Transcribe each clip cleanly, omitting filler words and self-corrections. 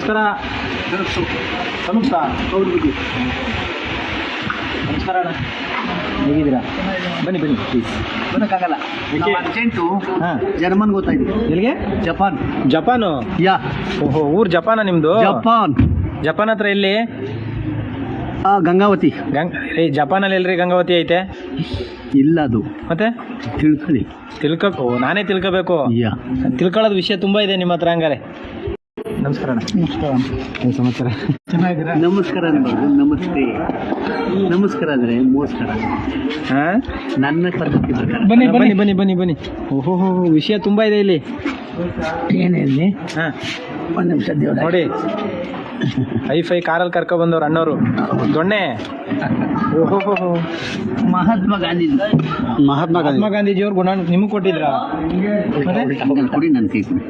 ನಮಸ್ಕಾರ. ತನುಪ್ತಾ ಹೌದು ಬಗ್ಗೆ. ನಮಸ್ಕಾರ ಅಣ್ಣ, ಹೇಗಿದ್ದೀರಾ? ಬನ್ನಿ ಬನ್ನಿ ಪ್ಲೀಸ್. ಬರೋಕ್ಕಾಗಲ್ಲ, ಅರ್ಜೆಂಟು. ಹಾಂ, ಜರ್ಮನ್ ಗೊತ್ತಾಯ್ತು. ಎಲ್ಲಿಗೆ? ಜಪಾನ್. ಜಪಾನು? ಯಾ. ಓಹೋ, ಊರು ಜಪಾನ ನಿಮ್ಮದು? ಜಪಾನ್. ಜಪಾನ್ ಹತ್ರ ಎಲ್ಲಿ? ಗಂಗಾವತಿ. ಜಪಾನಲ್ಲಿ ಎಲ್ರಿ ಗಂಗಾವತಿ ಐತೆ? ಇಲ್ಲ, ಅದು ಮತ್ತೆ ತಿಳ್ಕೊಳ್ಳಿ. ತಿಳ್ಕೋ, ನಾನೇ ತಿಳ್ಕೋಬೇಕು. ಯಾ, ತಿಳ್ಕೊಳ್ಳೋದು ವಿಷಯ ತುಂಬ ಇದೆ ನಿಮ್ಮ ಹತ್ರ. ಹಂಗಾರೆ ನಮಸ್ಕಾರ ಅಣ್ಣ. ನಮಸ್ಕಾರ. ಏನು ಸಮಾಚಾರ? ಚೆನ್ನಾಗಿದ್ದೀರಾ? ನಮಸ್ಕಾರ ಅನ್ಬೋದು. ನಮಸ್ತೆ. ನಮಸ್ಕಾರ ಅಂದರೆ ನಮಸ್ಕಾರ. ಹಾಂ, ನನ್ನ ಪದ್ಧತಿ ಪ್ರಕಾರ. ಬನ್ನಿ ಬನ್ನಿ ಬನ್ನಿ ಬನ್ನಿ ಬನ್ನಿ. ಓಹೋ, ವಿಷಯ ತುಂಬ ಇದೆ ಇಲ್ಲಿ. ಏನೇಳಿ? ಹಾಂ, ಒಂದು ನಿಮಿಷ ದೇವ್ರ ನೋಡಿ, ಹೈಫೈ ಕಾರಲ್ಲಿ ಕರ್ಕೊಬಂದವ್ರು ಅಣ್ಣವರು. ದೊಣ್ಣೆ. ಓಹೋ, ಮಹಾತ್ಮ ಗಾಂಧಿ. ಮಹಾತ್ಮ ಗಾಂಧೀಜಿಯವ್ರು ಗುಣ ನಿಮಗೆ ಕೊಟ್ಟಿದ್ರಾ? ಕೊಡಿ, ನನ್ನ ಕೈ ಕೊಡಿ.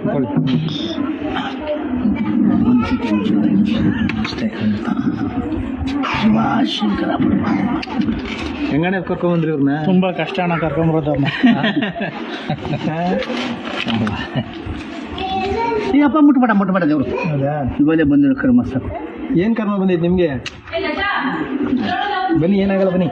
ಶಿವಶಂಕರ ಹೆಂಗಣ್ಣ ಕರ್ಕೊಂಬಂದ್ರಿ ಇವ್ರನ್ನ? ತುಂಬ ಕಷ್ಟ ಅಣ್ಣ ಕರ್ಕೊಂಬರೋದಮ್ಮ. ಈ ಅಪ್ಪ ಮುಟ್ಬೇಡ ದೇವ್ರು. ಹೌದಾ? ಇವಾಗಲೇ ಬಂದಿರೋ ಕರ್ಮ ಸಾಕು. ಏನು ಕರ್ಮ ಬಂದಿತ್ತು ನಿಮಗೆ? ಬನ್ನಿ, ಏನಾಗಲ್ಲ ಬನ್ನಿ.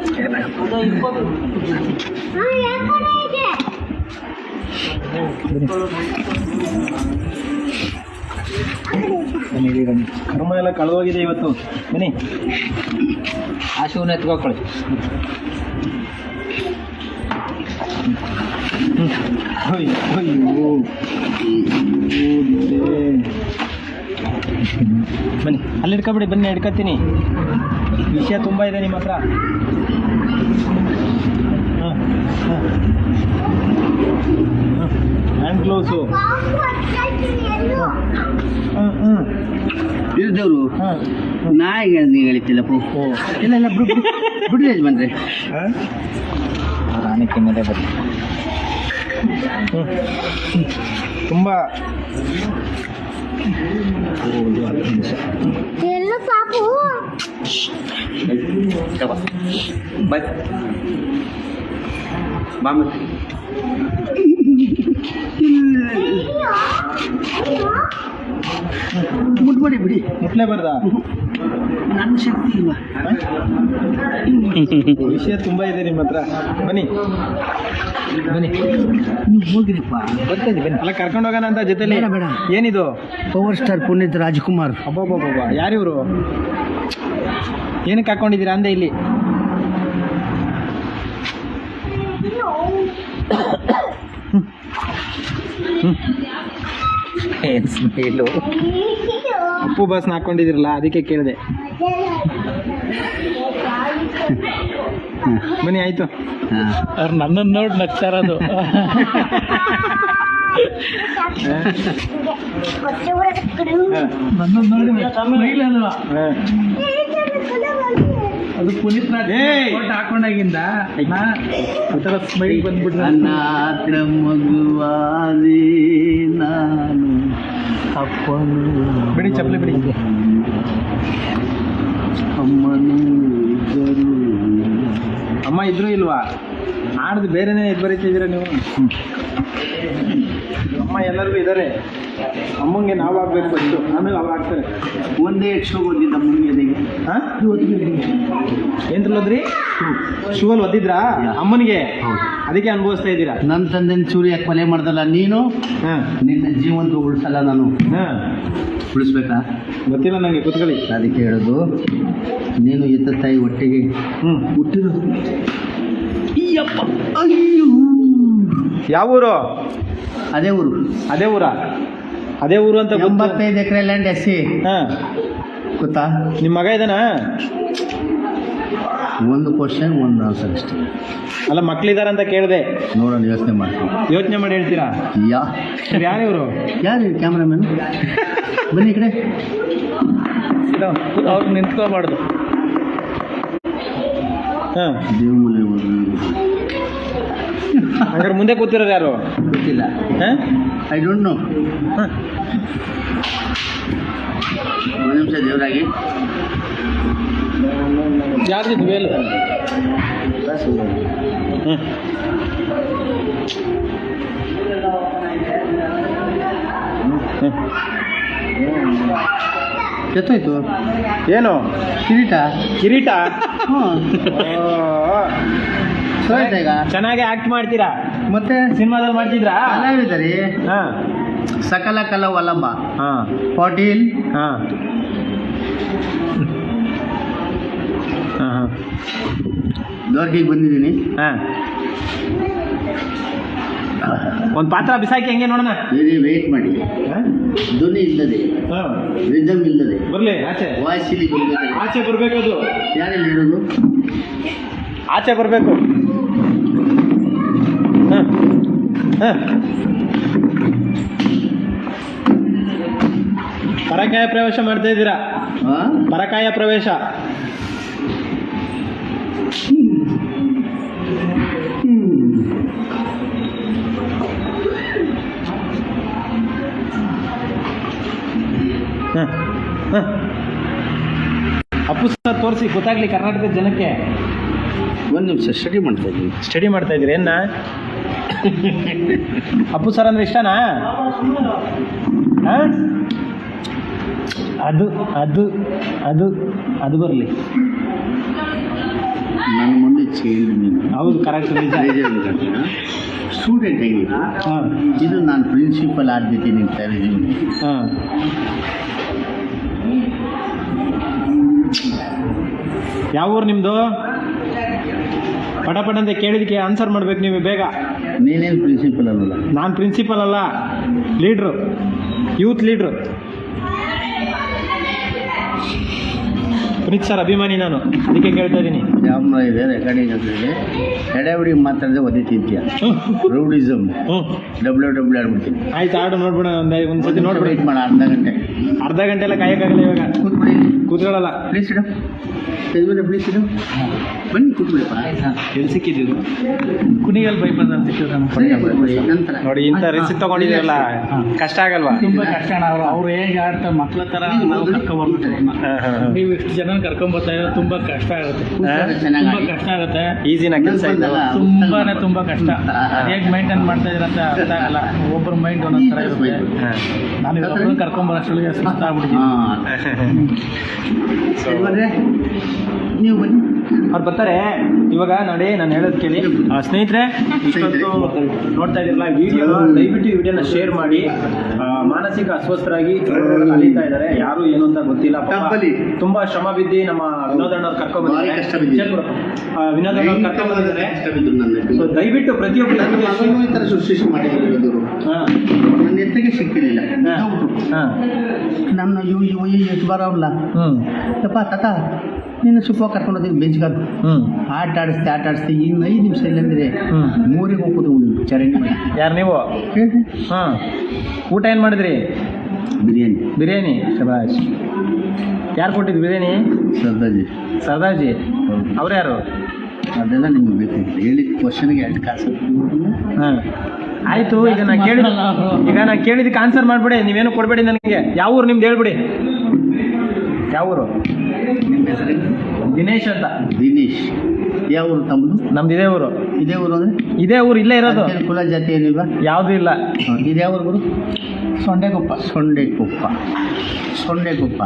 ಬನ್ನಿ ಬನ್ನಿ. ಕರ್ಮ ಎಲ್ಲ ಕಳೆದೋಗಿದೆ ಇವತ್ತು. ಬನ್ನಿ, ಆಶುವನ್ನ ಎತ್ಕೊಳ್ಕೊಳ್ಳಿ. ಬನ್ನಿ, ಅಲ್ಲಿ ಹಿಡ್ಕೊಬಿಡಿ. ಬನ್ನಿ, ಹಿಡ್ಕೊತೀನಿ. ವಿಷಯ ತುಂಬ ಇದೆ ನಿಮ್ಮ ಹತ್ರ. ಹಾಂ ಹಾಂ, ಹ್ಯಾಂಡ್ ಗ್ಲೌಸು. ಹಾಂ ಹಾಂ, ಇದ್ದವರು ಹಾಂ, ನಾಯಿಗೆ ಹೇಳಿತಿಲ್ಲಪ್ಪ. ಓ, ಇಲ್ಲ ಬಿಡ್ರಿ ಬಂದ್ರೆ. ಹಾಂ, ಆನೆಕ್ಕೆ ಮೇಲೆ ಬನ್ನಿ. ತುಂಬ ಮುಟ್ಬೇಡಿ, ಬಿಡಿ. ಮುಟ್ಲೇಬಾರ್ದಾ? ನನ್ನ ಶಕ್ತಿ ಇಲ್ವಾ? ವಿಷಯ ತುಂಬ ಇದೆ ನಿಮ್ಮ ಹತ್ರ. ಬನ್ನಿ ಬನ್ನಿ, ನೀವು ಹೋಗಿರಿಪ್ಪ. ಬರ್ತಾಯಿದ್ದೆ ಬನ್ನಿ. ಅಲ್ಲ, ಕರ್ಕೊಂಡು ಹೋಗೋಣ ಅಂತ ಜೊತೆಲಿ. ಬೇಡ. ಏನಿದು? Power star Puneeth Rajkumar. ಅಬ್ಬಬ್ಬಬ್ಬ, ಯಾರಿವರು? ಏನಕ್ಕೆ ಹಾಕ್ಕೊಂಡಿದ್ದೀರಾ ಅಂದೆ ಇಲ್ಲಿ? ಅಪ್ಪು ಬಸ್ನ ಹಾಕ್ಕೊಂಡಿದ್ದೀರಲ್ಲ, ಅದಕ್ಕೆ ಕೇಳಿದೆ. ಬನ್ನಿ, ಆಯಿತು. ಅವ್ರು ನನ್ನನ್ನು ನೋಡಿ ನಗ್ತಾರದು. ನನ್ನನ್ನು ನೋಡಿ ಅದು ಪುನೀತ್ ಹಾಕೊಂಡಾಗಿಂದ ಸ್ಮೈಲ್ ಬಂದ್ಬಿಟ್ಟು ಅನಾಥ ಮಗುವಾದಿ ನಾನು ಅಪ್ಪನು. ಬಿಡಿ ಚಪ್ಪಲಿ ಬಿಡಿ. ಅಮ್ಮನು ಇದ್ದರು. ಅಮ್ಮ ಇದ್ರು ಇಲ್ವಾ? ಆಡ್ದು ಬೇರೆನೇ ಇದು ಬರೀತಿದ್ದೀರ ನೀವು. ಅಮ್ಮ ಎಲ್ಲರಿಗೂ ಇದ್ದಾರೆ. ಅಮ್ಮಂಗೆ ನಾವು ಆಗ್ಬೇಕು ಫಸ್ಟು, ಆಮೇಲೆ ಅವ್ರು ಆಗ್ತಾರೆ. ಒಂದೇ ಶೋ ಓದಿದ್ದ ಅಮ್ಮನಿಗೆ. ಹಾಂ, ಏನು ಓದ್ರಿ? ಶೂವಲ್ಲಿ ಓದಿದ್ರಾ ಅಮ್ಮನಿಗೆ? ಅದಕ್ಕೆ ಅನುಭವಿಸ್ತಾ ಇದ್ದೀರಾ. ನನ್ನ ತಂದೆ ಚೂರಿ ಯಾಕೆ ಕೊಲೆ ಮಾಡ್ದಲ್ಲ ನೀನು? ಹಾಂ, ನಿನ್ನ ಜೀವಂತ ಉಳಿಸಲ್ಲ ನಾನು. ಹಾಂ, ಉಳಿಸ್ಬೇಕಾ? ಗೊತ್ತಿಲ್ಲ ನನಗೆ, ಕೂತ್ಕೊಳ್ಳಿ. ಅದಕ್ಕೆ ಹೇಳೋದು, ನೀನು ಎತ್ತ ತಾಯಿ ಒಟ್ಟಿಗೆ ಹುಟ್ಟಿರೋದು. ಅಯ್ಯೋ, ಯಾವ ಊರು? ಅದೇ ಊರು. ಅದೇ ಊರಾ? ಅದೇ ಊರು ಅಂತ 85 ಎಕರೆ ಲ್ಯಾಂಡ್ ಎಸ್ಸಿ. ಹಾಂ, ಗೊತ್ತಾ? ನಿಮ್ಮ ಮಗ ಇದ್ದಾನಾ? ಒಂದು ಕ್ವಶನ್ ಒಂದು ಆನ್ಸರ್ ಅಷ್ಟೇ. ಅಲ್ಲ, ಮಕ್ಳಿದಾರ ಅಂತ ಕೇಳಿದೆ. ನೋಡೋಣ, ಯೋಚನೆ ಮಾಡ್ತೀನಿ. ಯೋಚನೆ ಮಾಡಿ ಹೇಳ್ತೀರಾ? ಯಾರಿವರು? ಯಾರು ಕ್ಯಾಮ್ರಾಮನ್? ಬನ್ನಿ ಈ ಕಡೆ. ಅವ್ರು ನಿಂತ್ಕೋಬಾರ್ದು. ಹಾಂ, ದೇವಮೂಲೆ. ಹಂಗಾರೆ ಮುಂದೆ ಕೂತಿರೋರು ಯಾರು? ಗೊತ್ತಿಲ್ಲ. ಹಾಂ, ಐ ಡೋಂಟ್ ನೋ. ಒಂದು ನಿಮಿಷ ದೇವರಾಗಿ. ಯಾರ್ದಿದ್ದು ವೇಲು? ಎತ್ತೋಯ್ತು ಏನು ಕಿರೀಟ ಕಿರೀಟ ಹ್ಞೂ ಸೋಯ್ತಾ ಈಗ ಚೆನ್ನಾಗಿ ಆಕ್ಟ್ ಮಾಡ್ತೀರಾ. ಮತ್ತೆ ಸಿನಿಮಾದಲ್ಲಿ ಮಾಡ್ತಿದ್ರಾ? ಕಲಾವಿದರಿ ಹಾ ಸಕಲ ಕಲವಲಂಬ ಹಾ ಪಾಟೀಲ್ ಹಾ ಹಾ ದ್ವಾರಕೆಗೆ ಬಂದಿದ್ದೀನಿ. ಹಾ ಒಂದು ಪಾತ್ರ ಬಿಸಾಕಿ ಹಂಗೆ ನೋಡೋಣ. ಬೇರೆ ವೇಟ್ ಮಾಡಿ. ಧ್ವನಿ ಇಲ್ಲದೆ ರಿದಮ್ ಇಲ್ಲದೆ ಬರ್ಲಿ ಆಚೆ, ವಾಯ್ಸ್ ಇಲ್ಲಿ ಬರಬೇಕು. ಆಚೆ ಬರ್ಬೇಕು. ಅದು ಯಾರಲ್ಲಿ ಇರೋದು? ಆಚೆ ಬರಬೇಕು. ಪರಕಾಯ ಪ್ರವೇಶ ಮಾಡ್ತಾ ಇದ್ದೀರಾ? ಪರಕಾಯ ಪ್ರವೇಶ. ಅಪ್ಪು ಸರ್ ತೋರಿಸಿ ಗೊತ್ತಾಗ್ಲಿ ಕರ್ನಾಟಕದ ಜನಕ್ಕೆ. ಒಂದು ನಿಮಿಷ ಸ್ಟಡಿ ಮಾಡ್ತಾ ಇದ್ದೀನಿ. ಸ್ಟಡಿ ಮಾಡ್ತಾ ಇದ್ದೀರಿ ಏನ? ಅಪ್ಪು ಸರ್ ಅಂದ್ರೆ ಇಷ್ಟನಾ? ಅದು ಅದು ಅದು ಅದು ಬರಲಿ. ನನ್ನ ಮುಂದೆ ಚೇಂಜ್ ನೀನು. ಹೌದು, ಕರೆಕ್ಟ್. ಸ್ಟೂಡೆಂಟ್ ಆಗಿದ್ದೀನಿ. ಹಾಂ, ಇದು ನಾನು ಪ್ರಿನ್ಸಿಪಲ್ ಆದ್ಯತೆ ನಿಲ್ತಾ ಇದ್ದೀನಿ. ಹಾಂ. ಯಾವ ಊರು ನಿಮ್ಮದು? ಪಟ ಅಂತ ಕೇಳಿದಕ್ಕೆ ಆನ್ಸರ್ ಮಾಡ್ಬೇಕು ನೀವು ಬೇಗ. ನೀನೇನು ಪ್ರಿನ್ಸಿಪಲ್ ಅಲ್ಲ? ನಾನು ಪ್ರಿನ್ಸಿಪಲ್ ಅಲ್ಲ, ಲೀಡ್ರು, ಯೂತ್ ಲೀಡ್ರು. ಪುನೀತ್ ಸರ್ ಅಭಿಮಾನಿ ನಾನು, ಅದಕ್ಕೆ ಕೇಳ್ತಾ ಇದ್ದೀನಿ. ಕ್ಯಾಮ್ರಾ ಇದೆ, ರೆಕಾರ್ಡಿಂಗ್ ಇದೆ. ಎಡೆಬಿಡಿಗೆ ಮಾತಾಡಿದ್ರೆ ಒದಿ ತಿಂತೀಯ. Rowdyism W ಆಡ್ಬಿಡ್ತೀನಿ. ಆಯ್ತು, ಆಡು ನೋಡ್ಬಿಡ. ಒಂದು ಸತಿ ನೋಡ್ಬಿಡಿ. ವೇಟ್ ಮಾಡ ಅರ್ಧ ಗಂಟೆ ಎಲ್ಲ ಕಾಯಕ್ಕಾಗಲ್ಲ ಇವಾಗ. ಕೂತ್ಬಿಡಿ. ಕೂತ್ಕೊಳ್ಳಲ್ಲ. ಪ್ಲೀಸ್ ಇಡು. ತೆಗೆದ್ಬಿಡ ಪ್ಲೀಸ್ ಇಡು. ಬನ್ನಿ ಕೂತ್ಬಿಡಪ್ಪ. ಎಲ್ಲಿ ಸಿಕ್ಕಿದ್ದು? ಕುಣಿಗಲ್ ಬೈಪಾಸ್ ಅಂತ ನಂತರ ನೋಡಿ, ಇಂಥ ರಿಸಿಪ್ಟ್ ತಗೊಂಡಿದ್ದೀರಲ್ಲ, ಕಷ್ಟ ಆಗಲ್ವಾ? ತುಂಬಾ ಕಷ್ಟ. ಅವ್ರು ಹೇಗೆ ಆಡ್ತಾರೆ ಮಕ್ಳ ತರ ನಾವು ಕರ್ಕೊಂಡ್ಬರ್ತೀವಿ. ನೀವು ಇಷ್ಟು ಜನ ಕರ್ಕೊಂಡ್ಬರ್ತಾ ಇದ್ರೆ ತುಂಬಾ ಕಷ್ಟ ಆಗುತ್ತೆ. ತುಂಬಾ ಕಷ್ಟ ಆಗುತ್ತೆ. ಈಸಿನ ಕೆಲಸ ಇಲ್ಲ, ತುಂಬಾ ಕಷ್ಟ. ಹೇಗೆ ಮೇಂಟೈನ್ ಮಾಡ್ತಾ ಇದ್ರ ಅಂತ ಅರ್ಥ ಆಗಲ್ಲ. ಒಬ್ಬರ ಮೈಂಡ್ ಒಂದೊಂದ್ ತರ ಇರುತ್ತೆ. ನಾನು ಇವ್ರೊಬ್ಬರು ಕರ್ಕೊಂಡ್ಬರೋಷ್ಟ್ರೊಳಗೆ ಸುಸ್ತಾಗ್ಬಿಡ್ತೀನಿ. ನೀವು ಬನ್ನಿ. ಅವ್ರು ಬರ್ತಾರೆ ಇವಾಗ. ನೋಡಿ, ನಾನು ಹೇಳೋದು ಕೇಳಿ ಸ್ನೇಹಿತರೆ. ಇಷ್ಟೊತ್ತು ನೋಡ್ತಾ ಇದ್ದೀರಲ್ಲ ವಿಡಿಯೋ, ದಯವಿಟ್ಟು ವಿಡಿಯೋನ ಶೇರ್ ಮಾಡಿ. ಮಾನಸಿಕ ಅಸ್ವಸ್ಥರಾಗಿ ಅಲಿತಾ ಇದ್ದಾರೆ, ಯಾರು ಏನು ಅಂತ ಗೊತ್ತಿಲ್ಲ. ತುಂಬಾ ಶ್ರಮ ಬಿದ್ದು ನಮ್ಮ ವಿನೋದಣ್ಣವ್ರು ಕರ್ಕೊಂಡ್ಬಂದಿದ್ದಾರೆ. ವಿನೋದಣ್ಣವ್ರು ಕರ್ಕೊಂಡ್ಬಂದಿದ್ದಾರೆ. ಸೊ ದಯವಿಟ್ಟು ಪ್ರತಿಯೊಬ್ಬರು ಈ ಥರ ಸೃಷ್ಟಿ ಮಾಡಿದ್ರು. ನನ್ನ ಎತ್ತಿಗೆ ಸಿಕ್ಕಿರಲಿಲ್ಲ. ನನ್ನ ಎಷ್ಟು ಬರೋಲ್ಲ. ಯಪ್ಪ ತಾತ ನೀನು ಸುಖವಾಗಿ ಕರ್ಕೊಂಡೋಗಿ ಬೆಂಚ್ಗಾದ್ರು ಆಟ ಆಡಿಸ್ತಿ ಇನ್ನು 5 ನಿಮಿಷ ಇಲ್ಲಂದ್ರೆ 3ಗೆ ಹೋಗಿ ಕೂತ್ಕೊಂಡು ಚರಂಡಿ ಮಾಡಿ. ಯಾರು ನೀವು? ಹಾಂ, ಊಟ ಏನು ಮಾಡಿದ್ರಿ? ಬಿರಿಯಾನಿ. ಶಬಾಷ್. ಯಾರು ಕೊಟ್ಟಿದ್ದು ಬಿರಿಯಾನಿ? ಸರ್ದಾರ್ಜಿ. ಅವ್ರು ಯಾರು? ಅದೆಲ್ಲ ನಿಮ್ಗೆ ಬೇಕು. ಹೇಳಿದ ಕ್ವಶನ್ಗೆ 2 ಕಾಸು. ಹಾಂ, ಆಯಿತು. ಈಗ ನಾನು ಕೇಳಿದ್ದಕ್ಕೆ ಆನ್ಸರ್ ಮಾಡಿಬಿಡಿ. ನೀವೇನು ಕೊಡಬೇಡಿ ನನಗೆ. ಯಾವ ಊರು ನಿಮ್ದು ಹೇಳ್ಬಿಡಿ. ಯಾವ ಊರು? ನಿಮ್ಮ ಹೆಸರು? ದಿನೇಶ್ ಅಂತ. ದಿನೇಶ್. ಯಾವ ಊರು ತಮ್ಮದು? ನಮ್ದು ಇದೇ ಊರು. ಇದೇ ಊರು ಅಂದರೆ ಇದೇ ಊರು, ಇಲ್ಲೇ ಇರೋದು. ಕುಲ ಜಾತಿ ಏನಿಲ್ವಾ? ಯಾವುದೂ ಇಲ್ಲ. ಇದು ಯಾವ ಊರು? Sondekoppa. Sondekoppa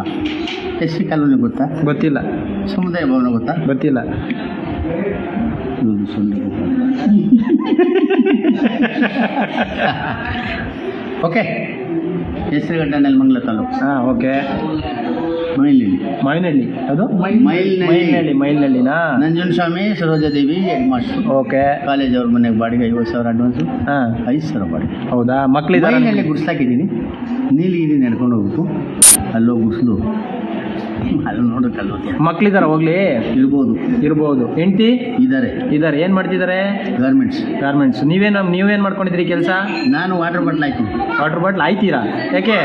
S C colony ಗೊತ್ತಾ? ಗೊತ್ತಿಲ್ಲ. ಸಮುದಾಯ ಭವನ ಗೊತ್ತಾ? ಗೊತ್ತಿಲ್ಲ. ಸೊಂಡೆಕೊಪ್ಪ. ಓಕೆ. ಹೆಸರುಘಟ್ಟ, ನೆಲಮಂಗಲ ತಾಲೂಕು. ಹಾಂ, ಓಕೆ. ಮೈನಹಳ್ಳಿ. ಅದು ಮೈಲ್ನಳ್ಳಿನಾ? Nanjundaswamy, Sarojadevi head master. Okay. College ಅವ್ರ ಮನೆಗೆ ಬಾಡಿಗೆ 50,000 ಅಡ್ವಾನ್ಸು. ಹಾಂ, 5,000 ಬಾಡಿಗೆ. ಹೌದಾ? ಮಕ್ಕಳಿದ್ದಾರೆ? ಮೈನಲ್ಲಿ ಗುಡಿಸ್ಲಾಕಿದ್ದೀನಿ. ನೀಲಿ ನಡ್ಕೊಂಡು ಹೋಗ್ಬೇಕು. ಅಲ್ಲೋಗಿ ಗುಡಿಸ್ಲು ಅದು ನೋಡೋಕೆ ಅಲ್ಲೋಗ್ತೀಯ. ಮಕ್ಕಳಿದಾರ? ಹೋಗ್ಲಿ. ಇರ್ಬೋದು. ಹೆಂಡತಿ ಇದ್ದಾರೆ. ಏನು ಮಾಡ್ತಿದ್ದಾರೆ? ಗಾರ್ಮೆಂಟ್ಸ್. ನೀವೇನು ಮಾಡ್ಕೊಂಡಿದ್ರಿ ಕೆಲಸ? ನಾನು ವಾಟರ್ ಬಾಟ್ಲ್ ಆಯ್ತೀರಾ? ಯಾಕೆ?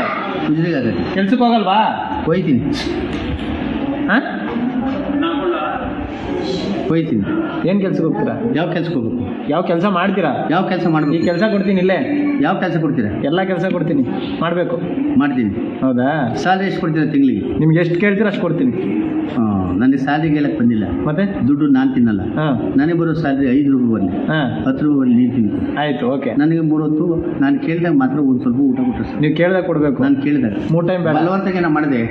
ಕುಜ್ರಿಗಾಗ ಕೆಲ್ಸಕ್ಕೆ ಹೋಗಲ್ವಾ? ಹೋಯ್ತೀನಿ. ಹಾಂ, ಹೋಯ್ತೀನಿ. ಏನು ಕೆಲ್ಸಕ್ಕೆ ಹೋಗ್ತೀರಾ? ಯಾವ ಕೆಲ್ಸಕ್ಕೆ ಹೋಗ್ಬೇಕು? ಯಾವ ಕೆಲಸ ಮಾಡ್ತೀರಾ? ಯಾವ ಕೆಲಸ ಈ ಮಾಡ್ಬೇಕು? ಕೆಲಸ ಕೊಡ್ತೀನಿ ಇಲ್ಲೇ, ಯಾವ ಕೆಲಸ ಕೊಡ್ತೀರಾ? ಎಲ್ಲ ಕೆಲಸ ಕೊಡ್ತೀನಿ, ಮಾಡಬೇಕು. ಮಾಡ್ತೀನಿ. ಹೌದಾ? ಸ್ಯಾಲ್ರಿ ಎಷ್ಟು ಕೊಡ್ತೀರಾ ತಿಂಗಳಿಗೆ? ನಿಮ್ಗೆ ಎಷ್ಟು ಕೇಳ್ತೀರಾ ಅಷ್ಟು ಕೊಡ್ತೀನಿ. ನನಗೆ ಸ್ಯಾಲ್ರಿ ಕೇಳಕ್ಕೆ ಬಂದಿಲ್ಲ. ಮತ್ತೆ ದುಡ್ಡು ನಾನು ತಿನ್ನಲ್ಲ. ಹಾಂ ನನಗೆ ಬರೋ ಸ್ಯಾಲ್ರಿ 5 ರೂಪಾಯಿ ಬರಲಿ, ಹಾಂ 10 ರೂಪಾಯಿ ನೀನು ತಿಂತು. ಆಯಿತು, ಓಕೆ. ನನಗೆ 3 ಹೊತ್ತು ನಾನು ಕೇಳಿದಾಗ ಮಾತ್ರ ಒಂದು ಸ್ವಲ್ಪ ಊಟ ಕೊಟ್ಟರು ಸರ್. ನೀವು ಕೇಳ್ದಾಗ ಕೊಡಬೇಕು. ನಾನು ಕೇಳಿದಾಗ 3 ಟೈಮ್ ಬೇಡ. ಬಲವಂತಕ್ಕೆ ನಾನು ಮಾಡಿದೆ.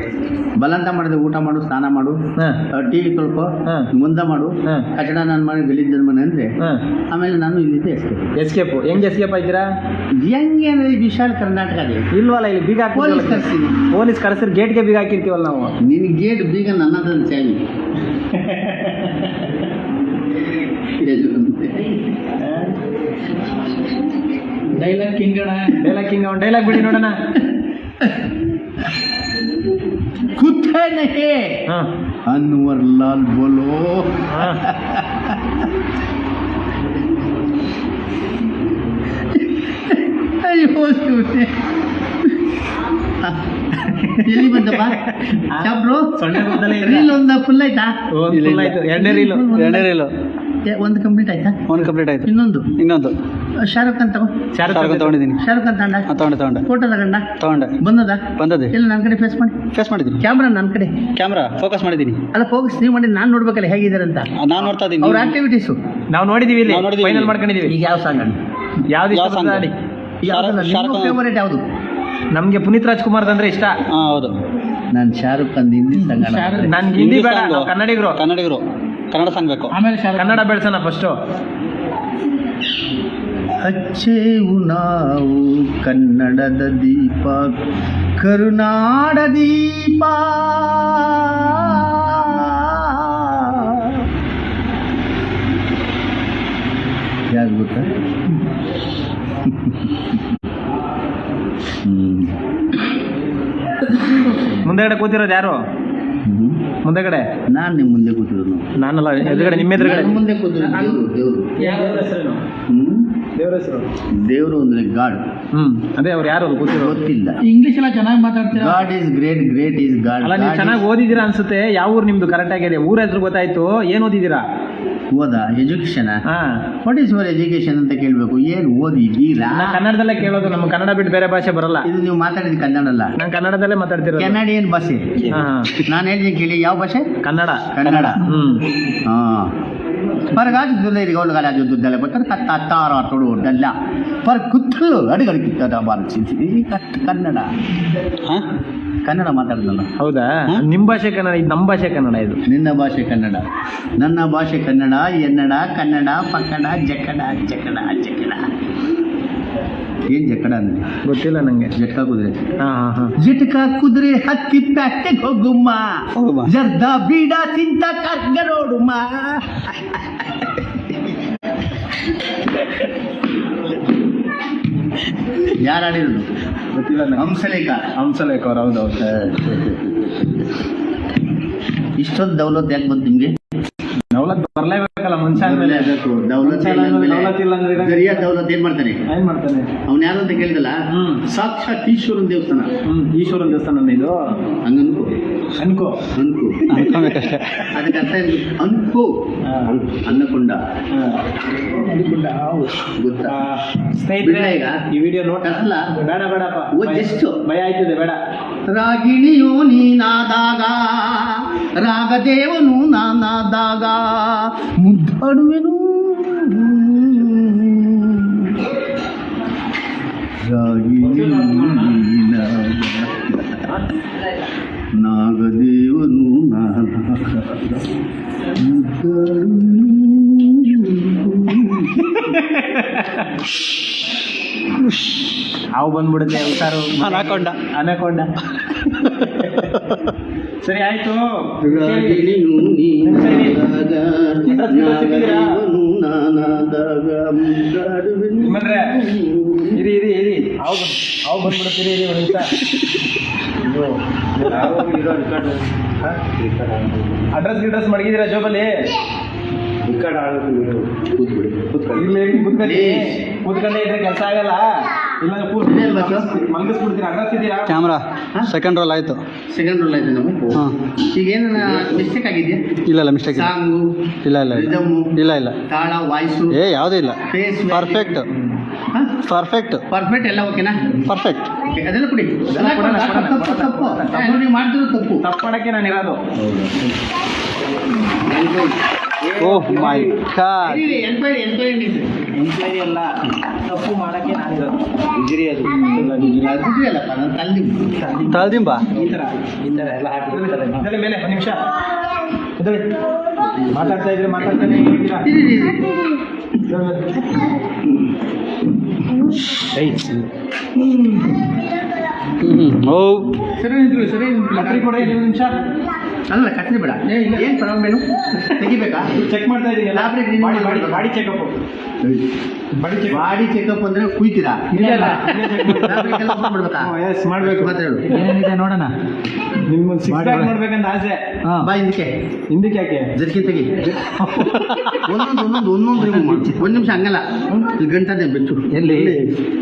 ಬಲವಂತ ಮಾಡಿದೆ. ಊಟ ಮಾಡು, ಸ್ನಾನ ಮಾಡು, ಹಾಂ ಟಿ ವಿ ತೊಳ್ಕೊ, ಹಾಂ ಮುಂದೆ ಮಾಡು, ಹಾಂ ಕಚಡ ನಾನು ಮಾಡಿ ಗಲೀಜ್ ಜನ್ಮನೆ ಅಂದರೆ ಹಾಂ ಆಮೇಲೆ ನಾನು ಇಲ್ಲಿದ್ದೆ ಎಸ್ಕೇಪ್. ಎಸ್ಕೇಪು ಹೆಂಗೆ ಎಸ್ಕೇಪ್ ಆಯ್ತೀರಾ? ಹೆಂಗೆ ಅಂದರೆ ವಿಶಾಲ ಕರ್ನಾಟಕ ಅದೇ ಇಲ್ವಲ್ಲ, ಇಲ್ಲಿ ಬೀಗ ಪೊಲೀಸ್ ಕರ್ಸ್ತೀನಿ. ಪೊಲೀಸ್ ಕರೆಸಿದ್ರೆ ಗೇಟ್ಗೆ ಬೀಗ ಹಾಕಿರ್ತೀವಲ್ಲ ನಾವು. ನಿನ್ನ ಗೇಟ್ ಬೀಗ ನನ್ನ ಹತ್ರ ಚಾವಿ. ಡೈಲಾಗ್ ಕಿಂಗಣ. ಡೈಲಾಗ್ ಹಿಂಗೆ ಒಂದು ಡೈಲಾಗ್ ಬಿಡಿ ನೋಡೋಣ. ಕುತ್ತೆ ನಹೇ ಹಾಂ ಅನ್ವರ್ ಲಾಲ್ ಬೋಲೋ. ಹಾಂ ಅಯ್ಯೋ ಶಿವನೇ. ಎಲ್ಲಿ ಬಂದಪ್ಪ ಚಾಪ್ರು? ಸೊಳ್ಳೆ ಬರ್ತಲೇ ಇಲ್ಲ. ರೀಲ್ ಒಂದು ಫುಲ್ ಆಯ್ತಾ? ಒಂದು full ಆಯ್ತು. ಎರಡನೇ ರೀಲು ಒಂದು ಕಂಪ್ಲೀಟ್ ಆಯ್ತಾ? ಒಂದು ಕಂಪ್ಲೀಟ್ ಆಯ್ತು. ಇನ್ನೊಂದು ಶಾರುಖ್ ಖಾನ್ ತಗೋ. ಶಾರುಖ್ ಖಾನ್ ತಗೊಂಡಿದ್ದೀನಿ. ಶಾರುಖ್ ಖಾನ್ ತಗೊಂಡ ಫೋಟೋ ತಗೊಂಡ ತಗೊಂಡೆ ಬಂದದ ಇಲ್ಲ ನನ್ನ ಕಡೆ ಫೇಸ್ ಮಾಡಿ. ಫೇಸ್ ಮಾಡಿದ್ದೀನಿ. ಕ್ಯಾಮ್ರಾ ನನ್ನ ಕಡೆ, ಕ್ಯಾಮ್ರಾ ಫೋಕಸ್ ಮಾಡಿದ್ದೀನಿ. ಅಲ್ಲ ಫೋಕಸ್ ನೀವು ಮಾಡಿ ನಾನು ನೋಡ್ಬೇಕಲ್ಲ ಹೇಗಿದ್ದಾರೆ ಅಂತ. ನಾನು ನೋಡ್ತಾ ಇದ್ದೀನಿ. ಅವ್ರ ಆಕ್ಟಿವಿಟೀಸು ನಾವು ನೋಡಿದೀವಿ, ಇಲ್ಲಿ ನಾವು ನೋಡಿದೀವಿ. ಫೈನಲ್ ಮಾಡ್ಕೊಂಡಿದೀವಿ. ಈಗ ಯಾವ ಸಾಂಗ್ ಯಾವ್ದು ಯಾವ ಇಷ್ಟ song? ಆಡಿ? ಯಾವ್ದಲ್ಲ ನಿಮ್ಮ ಫೇವರೇಟ್ ಯಾವುದು? ನಮಗೆ ಪುನೀತ್ ರಾಜ್ಕುಮಾರ್ ಅಂದ್ರೆ ಇಷ್ಟ. ಹಾಂ ಹೌದು. ನಾನು ಶಾರುಖ್ ಖಾನ್ ಹಿಂದಿ ಸಂಗ ನನ್ಗೆ ಹಿಂದಿ ಬೇಡ, ನಾವು ಕನ್ನಡಿಗರು. ಕನ್ನಡ ಸಾಂಗ್ ಬೇಕು. ಆಮೇಲೆ ಕನ್ನಡ ಬೆಳೆಸೋಣ ಫಸ್ಟು. ಹಚ್ಚೇವು ನಾವು ಕನ್ನಡದ ದೀಪ, ಕರುನಾಡ ದೀಪ. ಯಾರು ಗೊತ್ತಾ? ಮುಂದೆಗಡೆ ಕೂತಿರೋದು ಯಾರು? ಮುಂದೆಗಡೆ ನಾನು ನಿಮ್ಮ ಮುಂದೆ ಕೂತಿರೋದು. ನಾನಲ್ಲ, ಎದುರುಗಡೆ, ನಿಮ್ಮ ಎದುರುಗಡೆ. ನನ್ನ ಮುಂದೆ ಕೂತಿರೋದು ದೇವರು. ದೇವ್ರ ಹೆಸರು? ದೇವರು ಅಂದ್ರೆ ಗಾಡ್. ಅದೇ ಅವ್ರು ಯಾರು ಅಲ್ಲಿ ಕೂತಿರೋ? ಗೊತ್ತಿಲ್ಲ. ಇಂಗ್ಲಿಷ್ ಎಲ್ಲ ಚೆನ್ನಾಗಿ ಮಾತಾಡ್ತೀರಾ. God is great, great is god. ಅಲ್ಲ, ನೀವು ಚೆನ್ನಾಗಿ ಓದಿದ್ದೀರಾ ಅನ್ಸುತ್ತೆ. ಯಾವ ಊರು ನಿಮ್ದು? ಕರೆಕ್ಟ್ ಆಗಿದೆ, ಊರ ಹೆಸರು ಗೊತ್ತಾಯ್ತು. ಏನು ಓದಿದ್ದೀರಾ? ಓದಾ? ಎಜುಕೇಶನ್. ಹಾಂ, ವಾಟ್ ಈಸ್ ಯುವರ್ ಎಜುಕೇಶನ್ ಅಂತ ಕೇಳಬೇಕು. ಏನು ಓದಿದ್ದೀರಾ? ನಾನು ಕನ್ನಡದಲ್ಲೇ ಕೇಳೋದು. ನಮ್ಮ ಕನ್ನಡ ಬಿಟ್ಟು ಬೇರೆ ಭಾಷೆ ಬರಲ್ಲ. ಇದು ನೀವು ಮಾತಾಡಿದ ಕನ್ನಡ ಅಲ್ಲ, ನಾನು ಕನ್ನಡದಲ್ಲೇ ಮಾತಾಡ್ತಿರೋದು. ಕೆನಡಿಯನ್ ಭಾಷೆ. ಹಾಂ, ನಾನು ಹೇಳಿದ್ದೀನಿ ಕೇಳಿ, ಯಾವ ಭಾಷೆ? ಕನ್ನಡ. ಕನ್ನಡ. ಹಾಂ, ಪರಗಾಜ್ ದುಲ್ಲೈರಿಗೋಲ್ಗಲ ದುದ್ದಲೆ ಬರ್ತಾರೆ ತಾರ ತೊಡು ಡಲ್ಲ ಪರ್ ಕುತ್ತಲು ಅಡಿಗಡಿಕಿತ್ತದ ಬಾರಿಸಿ ಕನ್ನಡ. ಹಾಂ ಕನ್ನಡ ಮಾತಾಡಿದ್ನಲ್ಲ. ಹೌದಾ? ನಿಮ್ಮ ಭಾಷೆ ಕನ್ನಡ, ಇದು ನಮ್ಮ ಭಾಷೆ ಕನ್ನಡ. ಇದು ನಿನ್ನ ಭಾಷೆ ಕನ್ನಡ, ನನ್ನ ಭಾಷೆ ಕನ್ನಡ. ಎನ್ನಡ ಕನ್ನಡ ಪಕ್ಕಡ ಜಕಡ ಜಕಡ ಜಕಡ. ಏನ್ ಜಕಡ ಅಂದ್ರೆ ಗೊತ್ತಿಲ್ಲ ನಂಗೆ. ಜಟ್ಕಾ ಕುದುರೆ. ಹಾಂ ಹಾಂ ಹಾಂ. ಜಟ್ಕಾ ಕುದುರೆ ಹತ್ತಿ ಪ್ಯಾಟೆಗೆ ಹೋಗುಮ್ಮ, ಜರ್ದ ಬೀಡ ತಿಂತ ಕರ್ಗ ನೋಡುಮ್ಮ. ಯಾರು ಆಡಿರೋದು ಗೊತ್ತಿಲ್ಲ ನಂಗೆ. ಹಂಸಲೇಖ. ಹಂಸಲೇಖ ಅವ್ರು. ಹೌದೌದು. ಇಷ್ಟೊಂದು ದೌಲತ್ ಯಾಕೆ ಬಂತು ನಿಮ್ಗೆ? ದೌಲತ್ ಬರ್ಲೇಬೇಕಲ್ಲ ಮನುಷ್ಯ ಆದ್ಮೇಲೆ. ದೌಲತ್ ಇಲ್ಲ ಅಂದ್ರೆ ಗರಿಯ ದೌಲತ್ ಏನ್ ಮಾಡ್ತಾನೆ? ಏನ್ ಮಾಡ್ತಾನೆ ಅವ್ನು ಯಾರು ಅಂತ ಕೇಳಿದಲ್ಲ, ಸಾಕ್ಷಾತ್ ಈಶ್ವರನ ದೇವಸ್ಥಾನ. ಈಶ್ವರನ ದೇವಸ್ಥಾನ ಇದು. ಹಂಗನ್ಕೋ ಅನ್ಕೋ ಅನ್ಕೋ ಅನ್ಕೋಬೇಕಷ್ಟೇ. ಅದಕ್ಕೆ ಅರ್ಥ ಏನು? ಅನ್ಕೋ ಅನ್ನಕೊಂಡ ಗೊತ್ತಾ? ಸ್ನೇಹಿತರೆ, ಬಿಡ್ಲಾ ಈಗ? ಈ ವಿಡಿಯೋ ನೋಟ್ ಅಲ್ಲ. ಬೇಡ ಬೇಡಪ್ಪ, ಎಷ್ಟು ಭಯ ಆಯ್ತದೆ, ಬೇಡ. ರಾಗಿಣಿಯೋ ನೀನಾದಾಗ, ರಾಗದೇವನು ನಾನಾದಾಗ, ಮುದ್ದಾಡುವೆನು ರಾಗಿಣಿ ನಾಗದೇವನು ನಾನಾಗ ಹಾವು ಬಂದ್ಬಿಡುತ್ತೆ. ಹುಷಾರು. ಅನಾಕೊಂಡ. ಅನಕೊಂಡ. ಸರಿ ಆಯ್ತು. ರಾಗಿಣಿಯು ನೀನಾದಾಗ, ನಾಗದೇವನು ನಾನಾದಾಗ, ಮುದ್ದಾಡುವೆನು. ನಿಮ್ಮಂದ್ರೆ ಇರಿ ಇರಿ ಇರಿ. ಹಾವು ಬಂದ್ಬಿಡುತ್ತೆ. ಇರಿ ಒಂದು ನಿಮಿಷ. ಅಡ್ರೆಸ್ ಗಿಡ್ರೆಸ್ ಮಡಗಿದ್ದೀರಾ ಜೋಬಲ್ಲಿ? ಕೂತ್ಬಿಡಿ. ಇಲ್ಲಿ ಕೂತ್ಕೊಂಡೇ ಇದ್ರೆ ಕೆಲಸ ಆಗಲ್ಲ. ಇಲ್ಲ ಇದೇನ್ ಬಸ್ಸು? ಮಲಗಿಸ್ಬಿಡ್ತೀರಾ ಅಡ್ರೆಸ್ಸಿದ್ದೀರಾ ಕ್ಯಾಮ್ರಾ ಸೆಕೆಂಡ್ ರೋಲ್ ಆಯಿತು. ಸೆಕೆಂಡ್ ರೋಲ್ ಆಯ್ತು ನಮ್ಮ ಹಾಂ ಈಗ ಏನು ಮಿಸ್ಟೇಕ್ ಆಗಿದೆಯಾ? ಇಲ್ಲ ಮಿಸ್ಟೇಕ್ ಇಲ್ಲ. ಸಾಂಗು ಇಲ್ಲ ಇಲ್ಲ ಇಲ್ಲ ರಿದಮ್ಮು ಇಲ್ಲ ಇಲ್ಲ ತಾಳ ವಾಯ್ಸು ಏ ಯಾವುದೂ ಇಲ್ಲ. ಫೇಸ್ ಪರ್ಫೆಕ್ಟ್ ಪರ್ಫೆಕ್ಟ್ ಪರ್ಫೆಕ್ಟ್ ಎಲ್ಲ ಓಕೆನಾ? ಪರ್ಫೆಕ್ಟ್. ಅದೆಲ್ಲ ಕೊಡಿ. ಕೊಡೋಣ, ಕೊಡೋಣ. ತಪ್ಪು ತಪ್ಪು ತಪ್ಪು ನೀವು ಮಾಡ್ತಿರೋ ತಪ್ಪು. ತಪ್ಪಡಕ್ಕೆ ನಾನು ಇರೋದು. ಓಹ್ ಮೈ ಗಾಡ್. ಎನ್ಕ್ವೈರಿ ಎಂಕ್ವೈರಿ ಅಲ್ಲ, ತಪ್ಪು ಮಾಡಕ್ಕೆ ನಾನಿರೋದು. ಗುಜರಿ ಅದು ಅಲ್ಲಪ್ಪ ನನ್ನ ತಲ್ಲಿ ತಳ್ದಿಂಬ ಈ ಥರ ಎಲ್ಲ ಹಾಕಿದ್ರೆ ಇದರ ಮೇಲೆ ಒಂದು ನಿಮಿಷ ಇದರಲ್ಲಿ ಮಾತಾಡ್ತಾ ಮಾತಾಡ್ತಾನೆ ಇದ್ದೀರಾ? ಇದರ ಮೇಲೆ. ಓ ಸರಿ ನಿಂತ್ಕೊಳ್ಳಿ, ಸರಿ ಲಕಡಿ ಕೊಡಿ ಒಂದು ನಿಮಿಷ. ಅಲ್ಲ ಕಟ್ಲಿ ಬೇಡ. ಏನು ಪ್ರಾಬ್ಲಮ್ ತೆಗಿಬೇಕಾ? ಚೆಕ್ ಮಾಡ್ತಾ ಇದ್ದೀನಿ laboratory body checkup. Body checkup ಅಂದ್ರೆ ಕುಯ್ತೀರಾ? ಇಲ್ಲ ಮಾಡ್ಬೇಕಾ? ಎಸ್ ಮಾಡಬೇಕು. ಮಾತಾಡು. ಏನೇನಿದೆ ನೋಡೋಣ. ನಿಮ್ಗೊಂದು ಸಿಕ್ಸ್ ಪ್ಯಾಕ್ ಮಾಡ್ಬೇಕಂತ ಆಸೆ. ಬಾ ಹಿಂದಕ್ಕೆ ಹಿಂದಕ್ಕೆ ಯಾಕೆ? ಜರ್ಕಿ ತೆಗಿ. ಒಂದೊಂದು ರಿಮೂವ್ ಮಾಡಿ. ಒಂದು ನಿಮಿಷ ಹಂಗಲ್ಲ, ಇಲ್ಲಿ ಗಂಟದೆ ಬೆಚ್ಚು. ಎಲ್ಲಿ?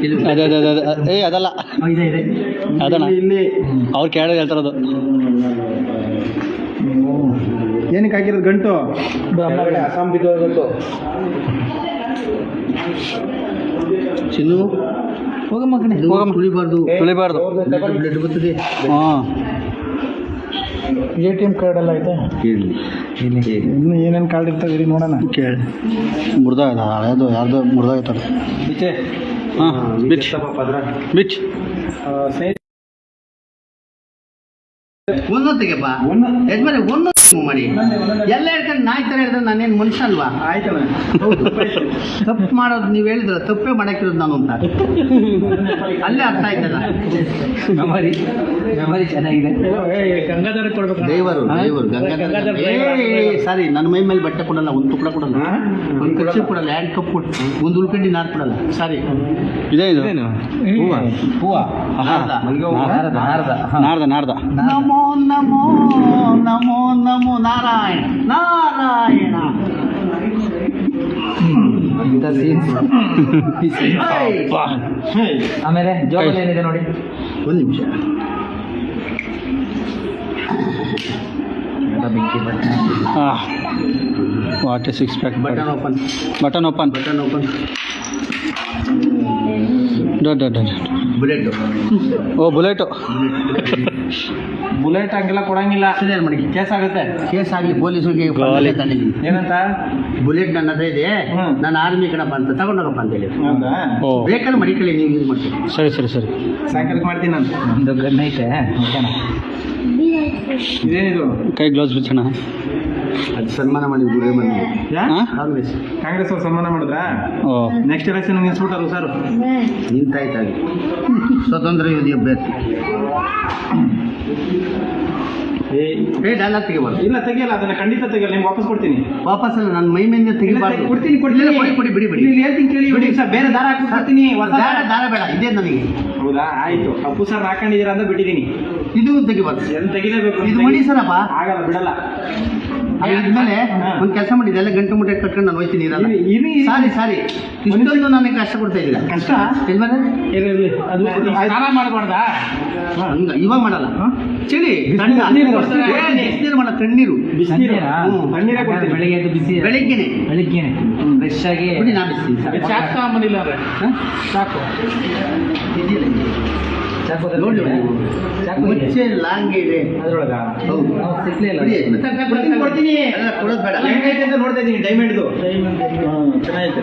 ಇದು ಅದೇ ಅದೇ ಅದೇ ಏ ಅದಲ್ಲ ಇದೆ ಇದೆ. ಅದನ್ನ ಇಲ್ಲಿ ಅವ್ರು ಕೇಳೋದು ಹೇಳ್ತಾರದು. ಏನಕ್ಕೆ ಹಾಕಿರೋದು ಗಂಟು? ಅಸ್ಸಾಂ ಬಿದ್ದೋದ ಗಂಟು. ಚಿನ್ನು ಹೋಗಮ್ಮ ಕಣೆ. ಇದು ತುಳಿಬಾರ್ದು, ತುಳಿಬಾರ್ದು. ಬ್ಲಡ್ ಬರ್ತದೆ. ಹಾಂ ATM ಕಾರ್ಡ್ ಎಲ್ಲ ಐತೆ. ಇನ್ನು ಏನೇನು ಕಾರ್ಡ್ ಇರ್ತದೆ ನೋಡೋಣ. ಕೇಳಿ ಮುರಿದೋಯ್ದ ಹಳೇದು ಯಾರ್ದು ಮುರಿದೋಯ್ತದ. ಬಿಚ್ಚೆ ಹಾಂ ಬಿಚ್ ಬಿಚ್ ಒಂದೊಂದು ತೆಗೆಪ್ಪ. ಯಜಮಾನಿ ಒಂದೊಂದು ಮಾಡಿ ಎಲ್ಲ ಹೇಳ್ಕೊಂಡು ನಾಯಿ ಥರ ಹೇಳಿದ್ರೆ ನಾನೇನು ಮನುಷ್ಯ ಅಲ್ವಾ? ಆಯ್ತಲ್ಲ. ಹೌದು. ತಪ್ಪು ಮಾಡೋದು ನೀವು ಹೇಳಿದ್ರೆ ತಪ್ಪೇ ಮಾಡಕ್ಕಿರೋದು ನಾನು ಅಂತ ಅಲ್ಲೇ ಅರ್ಥ ಆಯ್ತಲ್ಲ. ಮೆಮರಿ ಚೆನ್ನಾಗಿದೆ. ಗಂಗಾಧರ ಕೊಡ್ಬೇಕು. ದೇವರು ಗಂಗಾಧರ ಸಾರಿ, ನನ್ನ ಮೈ ಮೇಲೆ ಬಟ್ಟೆ ಕೊಡಲ್ಲ, ಒಂದು ತುಕಡ ಕೊಡಲ್ಲ, ಒಂದು ಕಚ್ಚೆ ಕೊಡಲ್ಲ, ಹ್ಯಾಂಡ್ ಕಪ್ ಕೊಟ್ಟು ಒಂದು ಉಳ್ಕಂಡಿ ನಾರು ಕೊಡಲ್ಲ. ಸಾರಿ. ಇದೇ ಇದು ಹೂವ ನಾರ್ದ ನಾರ್ದ. ನಮೋ ನಮೋ ನಮೋ ನಮೋ ನಾರಾಯಣ ನಾರಾಯಣ. ಆಮೇಲೆ ಜೋಬಲ್ಲಿ ಏನಿದೆ ನೋಡಿ. ಒಂದು ನಿಮಿಷ. What a six pack. Button open button open. Button open. Bullet. ಓ ಬುಲೆಟು. ಬುಲೆಟ್ ಹಂಗೆಲ್ಲ ಕೊಡಂಗಿಲ್ಲ, ಕ್ಲಿಯರ್ ಮಾಡಿ. ಕೇಸ್ ಆಗುತ್ತೆ. ಕೇಸ್ ಆಗಲಿ ಪೊಲೀಸರಿಗೆ ತಂದಿದ್ದೀನಿ. ಏನಂತ? ಬುಲೆಟ್ ನನ್ನ ಹತ್ರ ಇದೆ, ಹ್ಮ್. ನಾನು ಆರ್ಮಿ ಕಣಪ್ಪ ಅಂತ ತಗೊಂಡೋಗಪ್ಪ ಅಂತ ಹೇಳಿ. ಹೌದಾ? ಓ ಬೇಕಾದ್ರೆ ಮಡಿಕಳಿ ನೀವು ಯೂಸ್ ಮಾಡ್ತೀವಿ. ಸರಿ ಸರಿ ಸರಿ. ಸಾಯಂಕಾಲ ಮಾಡ್ತೀನಿ ನಾನು. ಒಂದು ಗನ್ ಐತೆ. ಓಕೆನಾ? ಇದೇನಿದು? ಕೈ ಗ್ಲೌಸ್ ಬಿಚ್ಚೋಣ. ಅದು ಸನ್ಮಾನ ಮಾಡಿ ಗುರೇ ಮಾಡಿ ಹಾಂ ಕಾಂಗ್ರೆಸ್ ಕಾಂಗ್ರೆಸ್ ಅವ್ರು ಸನ್ಮಾನ ಮಾಡಿದ್ರಾ? ಓ ನೆಕ್ಸ್ಟ್ ಎಲೆಕ್ಷನ್ ನಿಲ್ಸ್ಬಿಟ್ಟಾರು ಸರ್. ನಿಂತಾಯ್ತಾಗಿ ಸ್ವತಂತ್ರ ಯೋಧಿ ಅಭ್ಯರ್ಥಿ. ಡಾಲರ್ ತೆಗಿಬಾರ್ದು. ಇಲ್ಲ ತೆಗಿಯಲ್ಲ, ಅದನ್ನ ಖಂಡಿತ ತೆಗಿಯಲ್ಲ. ನಿಮ್ಗೆ ವಾಪಸ್ ಕೊಡ್ತೀನಿ. ವಾಪಸ್ ಅಲ್ಲ, ನನ್ನ ಮೈ ಮೇಲೆ ತೆಗಿಬಾರ್ದು. ಕೊಡ್ತೀನಿ ಇಲ್ಲ, ಕೊಡಿ ಬಿಡಿ ಬಿಡಿ. ಇಲ್ಲಿ ಹೇಳ್ತೀನಿ ಕೇಳಿ. ಬಿಡಿ ಸರ್, ಬೇರೆ ದಾರ ಹಾಕಿ ಕೊಡ್ತೀನಿ. ದಾರ ದಾರ ಬೇಡ, ಇದೇ ನನಗೆ. ಹೌದಾ? ಆಯ್ತು. ಅಪ್ಪು ಸರ್ ಹಾಕೊಂಡಿದ್ದೀರಾ ಅಂತ ಬಿಟ್ಟಿದ್ದೀನಿ. ಇದು ತೆಗಿಬಾರ್ದು. ಎಲ್ಲಿ ತೆಗಿಲೇಬೇಕು? ಇದು ಮಾಡಿ ಸರಪ್ಪ. ಆಗಲ್ಲ, ಬಿಡಲ್ಲ. ಇದ್ಮೇಲೆ ಒಂದು ಕೆಲಸ ಮಾಡಿ, ಇದೆಲ್ಲ ಗಂಟು ಮುಟ್ಟೆ ಕಟ್ಕೊಂಡು ನಾನು ಹೋಯ್ತೀನಿ. ಇರಲ್ಲ. ಸಾರಿ ಸಾರಿ, ಇಷ್ಟೊಂದು ನನಗೆ ಕಷ್ಟ ಕೊಡ್ತಾ ಇದ್ದೀರಾ. ಕಷ್ಟ ಯಜಮಾನ ಇರಲಿ. ಅದು ಸ್ನಾನ ಮಾಡಬಾರ್ದಾ? ಹಂಗ ಇವಾಗ ಮಾಡಲ್ಲ. ಚಳಿ ಬಿಸಿನೀರು ಮಾಡ, ತಣ್ಣೀರು. ಬಿಸಿನೀರು. ತಣ್ಣೀರೇ ಯಾಕಂದ್ರೆ ಕೊಡ್ತೀನಿ. ಬೆಳಿಗ್ಗೆ ಎದ್ದು ಬಿಸಿ ಬೆಳಿಗ್ಗೆನೆ ಬೆಳಿಗ್ಗೆನೆ ಫ್ರೆಶ್ ಆಗಿ ಬಿಡಿ, ನಾ ಬಿಸ್ತೀನಿ. ಚಾಕು ತಗೊಂಬಂದಿಲ್ಲ ಅವ್ರೆ. ಚಾಕು ಚಾಕು ನೋಡಿ ಚಾಕು ಇದೆ. ಮುಚ್ಚೆ ಲಾಂಗ್ ಇದೆ ಅದ್ರೊಳಗ ಹೌದು. ನಾವು ಸಿಕ್ಲೇ ಇಲ್ಲ. ಬಿಡಿ. ಕೊಡ್ತೀನಿ. ಅಲ್ಲ, ಕೊಡೋದು ಬೇಡ. ಹೆಂಗೈತೆ ಅಂತ ನೋಡ್ತಾ ಇದ್ದೀನಿ. ಡೈಮಂಡ್ದು ಚೆನ್ನಾಗೈತೆ.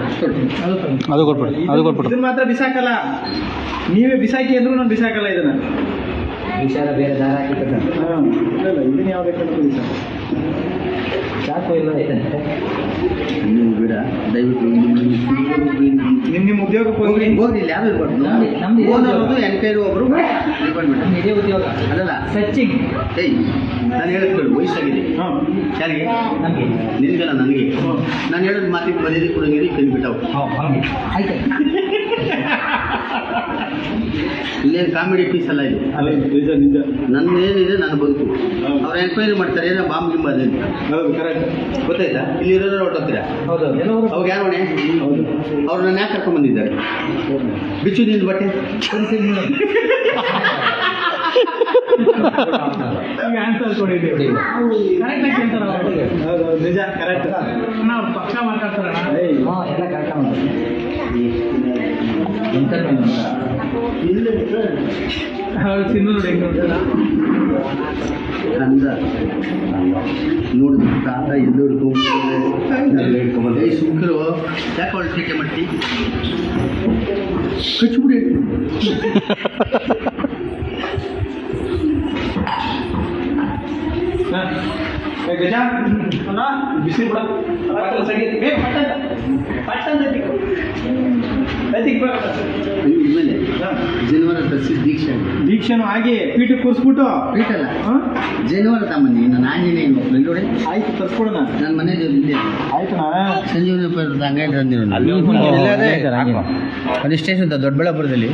ಅದು ಕೊಟ್ಬಿಡಿ, ಅದು ಕೊಟ್ಬಿಡು. ಇದನ್ನ ಮಾತ್ರ ಬಿಸಾಕಲ್ಲ. ನೀವೇ ಬಿಸಾಕಿ ಅಂದ್ರೂ ನಾನು ಬಿಸಾಕಲ್ಲ ಇದನ್ನ. ವಿಚಾರ ಬೇರೆ ದಾರ ಹಾಕಿರ್ತದೆ. ಇಲ್ಲ ಇದನ್ನ ಯಾವ ಬೇಕಾದ್ರೂ ಬಿಸಾಕ. ಚಾಕು ಇಲ್ಲ ಐತಂತೆ. ನೀವು ಬಿಡ, ದಯವಿಟ್ಟು ನಿಮ್ಮ ಉದ್ಯೋಗಕ್ಕೆ ಹೋಗಿ ಹೋಗಿ ಇಲ್ಲಿ ಯಾರು ಇರ್ಬಾರ್ದು. ನಮ್ದು ಇದೆ ಓನರ್ ಉದ್ಯೋಗ. ಒಬ್ರು, ಎನ್ಕ್ವೈರಿ ಒಬ್ರು, ಡಿಪಾರ್ಟ್ಮೆಂಟ್. ನಮ್ಗೆ ಇದೇ ಉದ್ಯೋಗ. ಅದಲ್ಲ ಸರ್ಚಿಂಗ್ ಏಯ್, ನಾನು ಹೇಳೋದು ಕೇಳು, ವಯಸ್ಸಾಗಿದೆ ಯಾರಿಗೆ? ನಮಗೆ. ನಿನ್ಗಲ್ಲ, ನನಗೆ. ನಾನು ಹೇಳೋದು ಮಾತಿಗೆ ಮರ್ಯಾದೆ ಕೊಡಂಗಿರಿ ಕೈ ಬಿಟ್ಟವು. ಆಯ್ತು. ಇಲ್ಲೇ ಕಾಮಿಡಿ ಪೀಸ್ ಅಲ್ಲ ಇದು. ನಿಜ ನಿಜ. ನನ್ನ ಏನಿದೆ ನನ್ನ ಬದುಕು. ಅವ್ರು ಎನ್ಕ್ವೈರಿ ಮಾಡ್ತಾರೆ ಏನೋ ಬಾಂಬ್ ಗಿಂಬ್ ಅದೇ ಅಂತ. ಹೌದು ಕರೆಕ್ಟ್. ಗೊತ್ತಾಯ್ತಾ? ಇಲ್ಲಿ ಇರೋರು ಹೊರಟೋಗ್ತೀರಾ? ಹೌದು ಅವಾಗ ಯಾರು ಹೊಣೆ? ಹೌದು. ಅವ್ರು ನನ್ನ ಯಾಕೆ ಕರ್ಕೊಂಡ್ ಬಂದಿದ್ದಾರೆ? ಬಿಚ್ಚು ನಿಂದು ಬಟ್ಟೆ. ಈಗ ಆನ್ಸರ್ ಕೊಡಿದ್ದೀವಿ ಕರೆಕ್ಟಾಗಿ ಕೇಳ್ತಾರ ಹೌದು ನಿಜ ಕರೆಕ್ಟ್. ಅವ್ರು ಪಕ್ಕ ಮಾತಾಡ್ತಾರಣ ಎಲ್ಲ ಕರೆಕ್ಟ್. ಸಿಂಧು ನೋಡಿ ಹೆಂಗ್ ನೋಡ್ತಾರ ಅಂದ ನೋಡಿದ ತಾತ ಎದ್ದು ಹಿಡ್ಕೊಂಡ್ಬಂದು ಸುಂಕರು ಯಾಕೆ ಅವಳು ಟೀಕೆ ಮಾಡ್ತಿ ಕಚ್ಬಿಡಿ. ಗಜ ಅಣ್ಣ ಬಿಸಿ ಬಿಡ ಇನ್ಮೇಲೆ ಜನಿವಾರ ತರಿಸಿ ದೀಕ್ಷೆ ದೀಕ್ಷೆನೂ ಹಾಗೆ ಪೀಠ ಕೂರಿಸ್ಬಿಟ್ಟು ಬೀಟಲ್ಲ ಜನಿವಾರ ತಮ್ಮನಿ ನಾನು ಆಂಜನೇಯ ಮಕ್ಕಳು ನೋಡಿ ಆಯ್ತು ತರ್ಸ್ಕೊಡೋಣ. ನನ್ನ ಮನೆ ಇಲ್ಲೇ ಆಯ್ತಣ್ಣ. ಸಂಜೀವನ ಅಂಗಡಿ ತಂದಿರೋ ಅದು ಸ್ಟೇಷನ್ ದೊಡ್ಡಬಳ್ಳಾಪುರದಲ್ಲಿ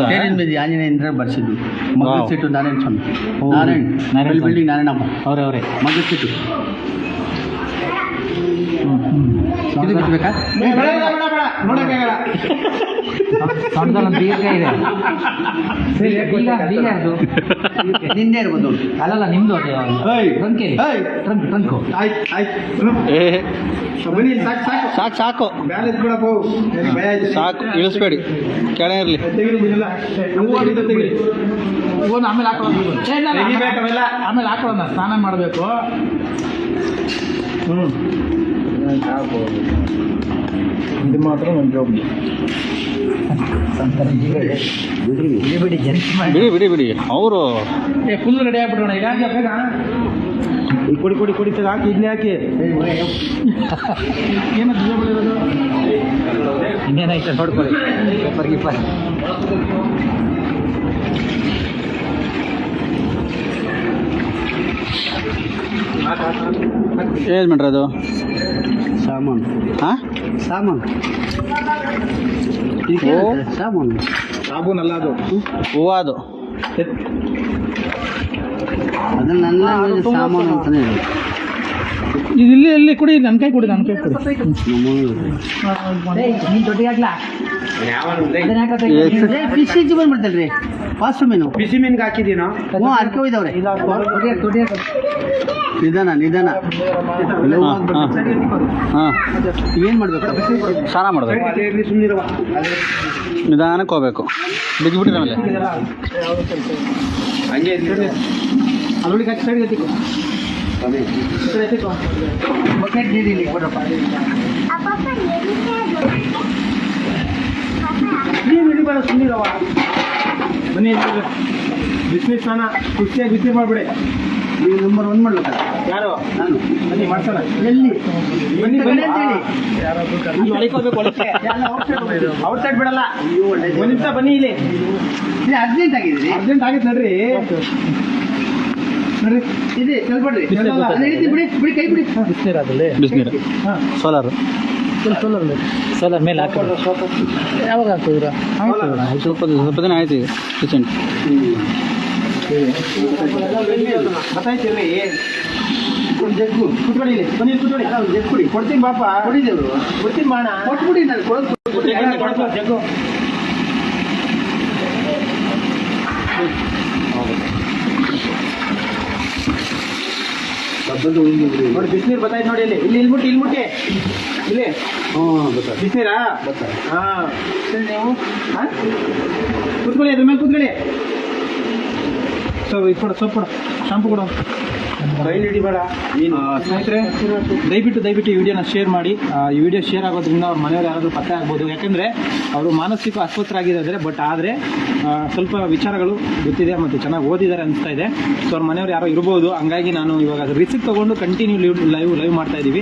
ಸ್ಟೇಷನ್ ಮೇಲೆ ಆಂಜನೇಯ ಬರ್ಸಿದ್ದು ಮಗದ ಸೀಟು ನಾರಾಯಣ ಸ್ವಾಮಿ ನಾರಾಯಣ್ ಬಿಲ್ಡಿಂಗ್ ನಾರಾಯಣಪ್ಪ ಅವರೇ ಮಗದ ಸೀಟು ಇದು ಬಿಡ್ಬೇಕಾ ನೋಡಕ್ಕಾಗಲ್ಲ. ದೀರ್ಘ ಇದೆ ನಿನ್ನೆ ಇರ್ಬೋದು ಅಲ್ಲಲ್ಲ ನಿಮ್ದು ಏಯ್, ಟ್ರಂಕೇಲಿ ಏಯ್, ಟ್ರಂಕು ಆಯ್ತು ಆಯ್ತು ಬನ್ನಿ ಸಾಕು ಸಾಕು ಸಾಕು ಸಾಕು ಬ್ಯಾಲೆ ಎತ್ಬಿಡಪ್ಪ. ನನಗೆ ಭಯ ಆಯ್ತು. ಸಾಕು ಇಳಿಸ್ಬೇಡಿ ಕೆಳಗೆ ಇರಲಿ. ತೆಗಿರಿ ಬಿಡಲ್ಲ. ತೆಗಿರಿ. ಒಂದು ಆಮೇಲೆ ಹಾಕೊಳ್ಳೋದು ತೆಗಿಬೇಕು ಅವೆಲ್ಲ. ಆಮೇಲೆ ಹಾಕೊಳ್ಳೋಣ ಸ್ನಾನ ಮಾಡಬೇಕು. ಇದು ಮಾತ್ರ ನನ್ನ ಜಾಬ್. ಬಿಡಿ ಬಿಡಿ ಬಿಡಿ ಅವರು ಫುಲ್ ರೆಡಿ ಆಗ್ಬಿಡೋಣ ಈಗ ಬೇಗ ಕೊಡಿ ಕೊಡಿ ಕೊಡಿ ತೆಗೆ ಹಾಕಿ ಇದನ್ನೇ ಹಾಕಿ. ಏನು ದುಡ್ಡು ಇರೋದು ಇನ್ನೇನಾಯ್ತು ನೋಡ್ಕೊಳ್ಳಿ ಪೇಪರ್ ಗೀಪರ್. ಏನು ಮಾಡ್ರಿ ಅದು ಸಾಮಾನು ಹಾಂ ಸಾಮಾನು ಓ. ಸಾಮಾನು ಸಾಬೂನ್ ಅಲ್ಲ ಅದು. ಹೂವು ಅದು ಅದನ್ನ ನನ್ನ ಸಾಮಾನು ಅಂತಾನೆ ಹೇಳೋದು. ಇದು ಇಲ್ಲಿ ಇಲ್ಲಿ ಕುಡಿ ನನ್ನ ಕೈ ಕುಡಿ ನನ್ನ ಕೈ ಕುಡಿ ಫಿಶ್ ಇಜ್ಜಿ ಬಂದ್ಬಿಡ್ತಲ್ರಿ ಪಾಸ್ ಮೀನು ಬಿಸಿ ಮೀನ್ಗೆ ಹಾಕಿದ್ದೀನೋ. ಹ್ಞೂ ಅದಕ್ಕೆ ಹೋಯ್ದವ್ರೆ ನಿಧಾನ ನಿಧಾನ ಹಾಂ ಏನು ಮಾಡ್ಬೇಕು ಸ್ನಾನ ಮಾಡಬೇಕು ಸುಮ್ಮನಿರುವ. ನಿಧಾನಕ್ಕೆ ಹೋಗ್ಬೇಕು ಬಿದ್ದುಬಿಟ್ಟಿದೆ ಆಮೇಲೆ ಹಂಗೆ ಎತ್ಕೊಂಡು ಅಲ್ಲೊಳಗೆ ಹಾಕಿ ಸೈಡ್ಗೆ ಎತ್ತಿಕೊ. ಬಕೆಟ್ ನೀರಿಲ್ಲಿ ಕೊಡಪ್ಪ ನೀನು ಹಿಡಿಬೇಡ ಸುಮ್ಮನಿರವ. ಬನ್ನಿ ಬಿಸಿನೀರು ಸ್ನಾನ ಖುಷಿಯಾಗಿ ಬಿಸಿ ಮಾಡಿಬಿಡಿ. ನೀವು ನಂಬರ್ 1 ಮಾಡ್ಬೇಕಲ್ಲ ಯಾರು ನಾನು ಬನ್ನಿ ಮಾಡ್ಸೋಣ. ಎಲ್ಲಿ ಬನ್ನಿ ಬನ್ನಿ. ಹೇಳಿ ಔಟ್ ಸೈಡ್ ಬಿಡಲ್ಲ. ಒಂದು ನಿಮಿಷ ಬನ್ನಿ ಇಲ್ಲಿ. ಅರ್ಜೆಂಟ್ ಆಗಿದ್ದೀರಿ ಅರ್ಜೆಂಟ್ ಆಗಿತ್ತು ನಡ್ರಿ. ನೋಡ್ರಿ ಇದೆ ಕೇಳ್ಬೇಡ್ರಿ ಬಿಸಿನೀರು ಅದು ಹಿಡಿತೀನಿ ಬಿಡಿ ಬಿಡಿ ಕೈ ಬಿಡಿ ಬಿಸಿನೀರು ಅದಲ್ಲಿ ಬಿಸಿನೀರು ಹಾಂ ಸೋಲಾರು ಸೋಲಾರ್ ಮೇಲೆ ಹಾಕೋದು ಯಾವಾಗ ಹಾಕಿದ್ರ ಸ್ವಲ್ಪ ಸ್ವಲ್ಪ ದಿನ ಆಯ್ತು ಈಗ ರೀಸೆಂಟ್. ಗೊತ್ತಾಯ್ತಿರ್ರಿ. ಜಗ್ಗು ಕುತ್ಕೊಳ್ಳಿ ಇಲ್ಲಿ. ಬನ್ನಿ ಕುತ್ಕೊಳ್ಳಿ. ಜಗ್ಗು ಕುಡಿ ಕೊಡ್ತೀನಿ ಬಾಪ. ಕೊಡಿದೇವ್ರು ಕೊಡ್ತೀನಿ ಬಾಣ. ಕೊಟ್ಬಿಡಿ ನಾನು ಕೊಡೋದು ಜಗ್ಗು ನೋಡಿ ಬಿಸಿನೀರು ಬತ್ತಾಯ್ತು ನೋಡಿ ಇಲ್ಲಿ ಇಲ್ಲಿ ಇಲ್ಬಿಟ್ಟು ಇಲ್ಬಿಟ್ಟು ಇಲ್ಲಿ ಬಿಸಿನೀರಾ ಹಾಂ ನೀವು ಹಾಂ ಕೂತ್ಕೊಳ್ಳಿ ಅದ್ರ ಮೇಲೆ ಕೂತ್ಕೊಳ್ಳಿ. ಸೊ ಇದು ಕೊಡು ಸೊಪ್ಪು ಕೊಡು ಶಾಂಪು ಕೊಡು. ಕೈಲಿ ಹಿಡಿಬೇಡ ನೀನು. ಸ್ನೇಹಿತರೆ ದಯವಿಟ್ಟು ಈ ವಿಡಿಯೋನ ಶೇರ್ ಮಾಡಿ. ಈ ವಿಡಿಯೋ ಶೇರ್ ಆಗೋದ್ರಿಂದ ಅವ್ರ ಮನೆಯವ್ರು ಯಾರಾದರೂ ಪತ್ತೆ ಆಗ್ಬೋದು. ಯಾಕೆಂದರೆ ಅವರು ಮಾನಸಿಕ ಅಸ್ವಸ್ಥರಾಗಿದ್ದಾರೆ. ಬಟ್ ಆದರೆ ಸ್ವಲ್ಪ ವಿಚಾರಗಳು ಗೊತ್ತಿದೆ ಮತ್ತು ಚೆನ್ನಾಗಿ ಓದಿದ್ದಾರೆ ಅನಿಸ್ತಾ ಇದೆ. ಸೊ ಅವ್ರ ಮನೆಯವ್ರು ಯಾರೋ ಇರ್ಬೋದು. ಹಂಗಾಗಿ ನಾನು ಇವಾಗ ರಿಸ್ಕ್ ತೊಗೊಂಡು ಕಂಟಿನ್ಯೂ ಲೈವ್ ಮಾಡ್ತಾ ಇದ್ದೀವಿ.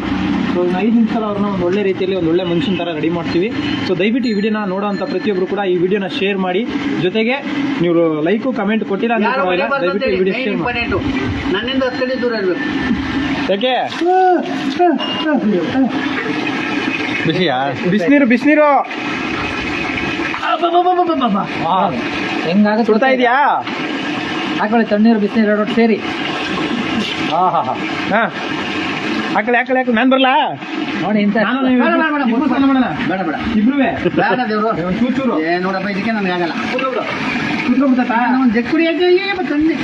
ಸೊ 5 ನಿಮಿಷದಲ್ಲಿ ಅವ್ರನ್ನ ಒಂದು ಒಳ್ಳೆ ರೀತಿಯಲ್ಲಿ ಒಂದು ಒಳ್ಳೆ ಮನುಷ್ಯನ ಥರ ರೆಡಿ ಮಾಡ್ತೀವಿ. ಸೊ ದಯವಿಟ್ಟು ಈ ವಿಡಿಯೋನ ನೋಡೋವಂಥ ಪ್ರತಿಯೊಬ್ಬರು ಕೂಡ ಈ ವಿಡಿಯೋನ ಶೇರ್ ಮಾಡಿ. ಜೊತೆಗೆ ನೀವು ಲೈಕು ಕಮೆಂಟ್ ಕೊಟ್ಟಿಲ್ಲ ಅಂದ್ರೆ ಪರವಾಗಿಲ್ಲ, ದಯವಿಟ್ಟು ಈ ವಿಡಿಯೋ ಶೇರ್ ಮಾಡಿ. ನನ್ನಿಂದ 10 ಕಡೆ ದೂರ ಇರಬೇಕು. ಯಾಕೆ ಬಿಸಿಯಾ ಬಿಸಿನೀರು ಹೆಂಗಾಗುತ್ತೆ ಸುಡ್ತಾ ಇದೆಯಾ? ಹಾಕೊಳ್ಳಿ ತಣ್ಣೀರು ಬಿಸಿನೀರು ಎರಡು ಸೇರಿ. ಹಾಂ ಹಾಕಳಿ ನಾನು ಬರಲಾ? ನೋಡಿ ಇಂಥ ನಾನು ನೀವು ಇಬ್ರು ಸ್ನಾನ ಮಾಡೋಣ. ಬೇಡ ಬೇಡ ಇಬ್ರುವೆ ಬೇಡ ದೇವ್ರು. ಒಂದು ಚೂರು ಏ ನೋಡಪ್ಪ, ಇದಕ್ಕೆ ನನಗೆ ಆಗಲ್ಲ. ಕೂತ್ಕೊಂಡ್ಬಿಡ್ತಾ? ಒಂದು ಜಕ್ಕುಡಿ ತಣ್ಣಿ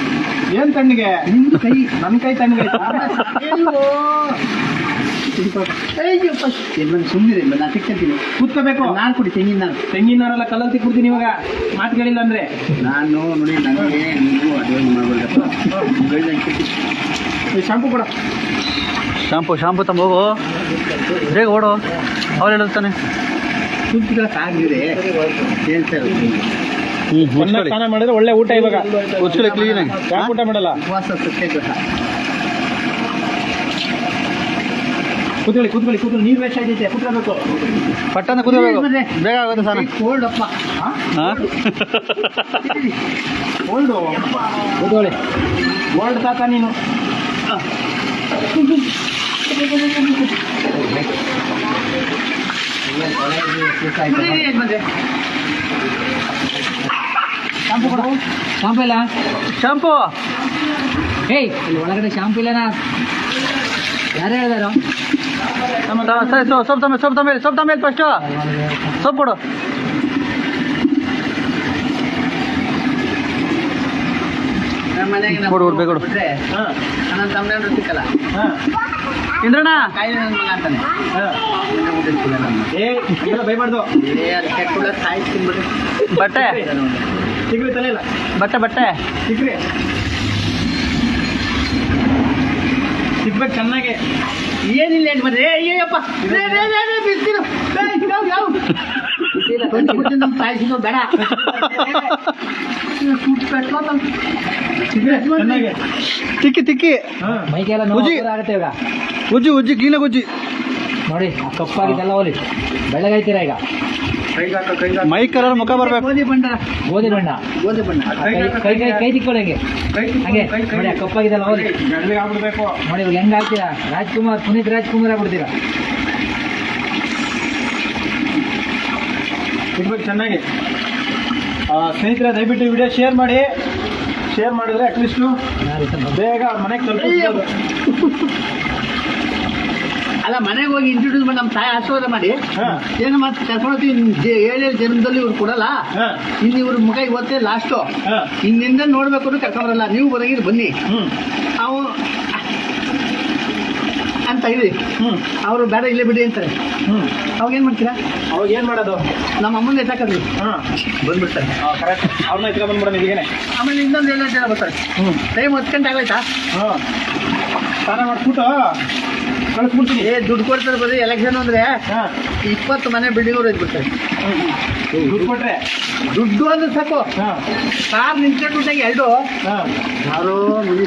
ಏನ್ ತಣ್ಣಿಗೆ? ನಿಮ್ದು ಕೈ ನನ್ನ ಕೈ ತಣ್ಣಿಗೆ ಸುಮ್ಮನೆ ನಾನು ಸಿಕ್ಕಿರ್ತೀನಿ. ಕೂತ್ಕೋಬೇಕು. ನಾನು ಕುಡಿ ತೆಂಗಿನಾರೆಲ್ಲ ಕಲ್ಲಂತಿ ಕುಡ್ತೀನಿ ಇವಾಗ ಮಾತುಗಳಿಲ್ಲ ಅಂದ್ರೆ. ನಾನು ನೋಡಿ ನನಗೆ ನೀವು ಅಡುಗೆ ಮಾಡ್ಬೋದಪ್ಪ. ಶಾಂಪು ಕೊಡ. ಶಾಂಪು ತಮ್ಮ ಹೋಗು, ಬೇಗ ಓಡು. ಅವ್ರು ಹೇಳ್ತಾನೆ ಸುತ್ತಿಗಳ ಸಾಗಿದೆ ಏನು ಸರ್? ಚೆನ್ನಾಗಿ ಸ್ನಾನ ಮಾಡಿದ್ರೆ ಒಳ್ಳೆ ಊಟ ಇವಾಗ. ಉಚ್ಕಲೆ ಕ್ಲೀನ್ ಆಗಿ. ಯಾಕೆ ಊಟ ಮಾಡಲ್ಲ? ಉಪವಾಸ ಸತ್ಯ ಗೊತ್ತಾ? ಕೂತ್ಕೊಳ್ಳಿ ನೀರು ವೇಸ್ಟ್ ಆಗೈತೆ. ಕೂತ್ಕೋಬೇಕು. ಪಟ್ಟನ ಕೂತ್ಕೋಬೇಕು, ಬೇಗ ಆಗುತ್ತೆ ಸ್ನಾನ. ಕೋಲ್ಡ್ ಅಪ್ಪ. ಹಾಂ ಓಲ್ಡು ಕೂತ್ಕೊಳ್ಳಿ. ಓಲ್ಡ್ ತಾತ ನೀನು. ಶಾಂಪು ಕೊಡು. ಶಾಂಪು ಇಲ್ಲ? ಶಾಂಪು ಏಯ್, ಇಲ್ಲಿ ಒಳಗಡೆ ಶಾಂಪು ಇಲ್ಲನಾ? ಯಾರು ಹೇಳಿದಾರು? ಸರಿ, ಸೊಪ್ಪು ತಮೇಲೆ ಫಸ್ಟು ಸೊಪ್ಪು ಕೊಡು. ನಮ್ಮ ಮನೆಗೆ ಕೊಡು, ಬೇಗ ಕೊಡು. ಬಿಟ್ರೆ ನನ್ನ ತಮ್ಮನ ಸಿಕ್ಕಲ್ಲ. ಇಂದ್ರಣ್ಣ ಕಾಯಿಲೆ ನನ್ನ ಮಗ ಅಂತಾನೆ. ಬೈಬಾರ್ದು. ಅದಕ್ಕೆ ಕೂಡ ಸಾಯಿಸ್ತೀನಿ ಬಿಡ್ರಿ. ಬಟ್ಟೆ ಸಿಗ್ರಿ ತಲೆ ಇಲ್ಲ. ಬಟ್ಟೆ ಸಿಗ್ರಿ ಸಿಗ್ಬೇಕು ಚೆನ್ನಾಗಿ. ಏನಿಲ್ಲ ಏನು ಬಂದ್ರೆ ಅಯ್ಯಪ್ಪ ಬಿಸ್ತಿರು ನಮ್ಮ ಸಾಯಿಸಿದ್ರು ಬೇಡ. ಸಿಗ್ರಿ ಚೆನ್ನಾಗಿ. ತಿಕ್ಕಿ ಹಾಂ ಮೈಗೆಲ್ಲ ಉಜ್ಜಿ. ನೋವು ಆಗುತ್ತೆ ಇವಾಗ. ಉಜ್ಜಿ ಕ್ಲೀನಾಗಿ ಉಜ್ಜಿ. ನೋಡಿ ಆ ಕಪ್ಪಾಗಿದ್ದೆಲ್ಲ ಹೋಲಿ ಬೆಳ್ಳಗಾಯ್ತೀರಾ ಈಗ. ಮೈ ಕಲರ್ ಮುಖ ಬರ್ಬೇಕು. ಗೋಧಿ ಬಣ್ಣ ಕೈ ತಿಕ್ಕೊಳ್ಳಿ ಹಂಗೆ ನೋಡಿ. ಆ ಕಪ್ಪಾಗಿದ್ದೆಲ್ಲ ಹೋಲಿ. ಬೆಳಗ್ಗೆ ಆಗ್ಬಿಡ್ಬೇಕು. ನೋಡಿ ಇವಾಗ ಹೆಂಗೆ ಆಗ್ತೀರಾ? ಪುನೀತ್ ರಾಜ್ಕುಮಾರ್ ಆಗ್ಬಿಡ್ತೀರಾ. ಸಿಗ್ಬೇಕು ಚೆನ್ನಾಗಿ. ಸ್ನೇಹಿತರೆ ದಯವಿಟ್ಟು ಈ ವಿಡಿಯೋ ಶೇರ್ ಮಾಡಿದ್ರೆ ಅಟ್ಲೀಸ್ಟು ಬೇಗ ಮನೆಗೆ ತಲುಪಿಸ್ಬೋದು. ಅಲ್ಲ, ಮನೆಗೆ ಹೋಗಿ ಇಂಟ್ರೊಡ್ಯೂಸ್ ಮಾಡಿ ನಮ್ಮ ತಾಯಿ ಆಶೀರ್ವಾದ ಮಾಡಿ ಹಾಂ ಏನು ಮತ್ತೆ ಕರ್ಕೊಂಡು 7 ಜನ್ಮದಲ್ಲಿ ಇವ್ರು ಕೊಡಲ್ಲ. ಹಾಂ ಇನ್ನು ಇವ್ರ ಮುಖ ಇವತ್ತೇ ಲಾಸ್ಟು. ಹಾಂ ಇನ್ನಿಂದ ನೋಡ್ಬೇಕು ಅಂದ್ರೆ ಕರ್ಕೊಂಬರಲ್ಲ. ನೀವು ಬರಂಗಿದ್ರೆ ಬನ್ನಿ. ಅವು ಅಂತ ಹೇಳಿ ಅವರು ಬೇಡ ಇಲ್ಲೇ ಬಿಡಿ ಅಂತಾರೆ. ಅವಾಗ ಏನು ಮಾಡ್ತೀರಾ? ಅವಾಗ ಏನು ಮಾಡೋದು? ನಮ್ಮ ಅಮ್ಮನ ಎತ್ತಾಕದ್ರಿ ಹಾಂ ಬಂದ್ಬಿಡ್ತಾರೆ. ಕರೆಕ್ಟ್. ಅವ್ರನ್ನ ಎತ್ಕೊಂಡು ಬಂದ್ಬಿಡೋಣ ಇದೀಗೇನೆ. ಆಮೇಲೆ ಇನ್ನೊಂದು 7 ಜನ ಬರ್ತಾರೆ. ಟೈಮ್ 10 ಗಂಟೆ ಆಗೋಯ್ತಾ? ಹಾಂ ಸ್ನಾನ ಮಾಡಿಸ್ಬಿಟ್ಟು ಕಳಿಸ್ಬಿಡ್ತೀನಿ. ದುಡ್ಡು ಕೊಡ್ತಾರೆ ಬರೀ ಎಲೆಕ್ಷನ್ ಅಂದರೆ ಹಾಂ 20 ಮನೆ ಬಿಲ್ಡಿಂಗ್ ಅವ್ರು ಇದ್ಬಿಡ್ತಾರೆ. ದುಡ್ಡು ಕೊಟ್ರೆ ದುಡ್ಡು ಅಂದ್ರೆ ಸಾಕು. ಹಾಂ ಕಾರ್ ನಿಂತ್ಕೊಂಡ್ಬಿಟ್ಟಾಗ 2 ಹಾಂ ಯಾರು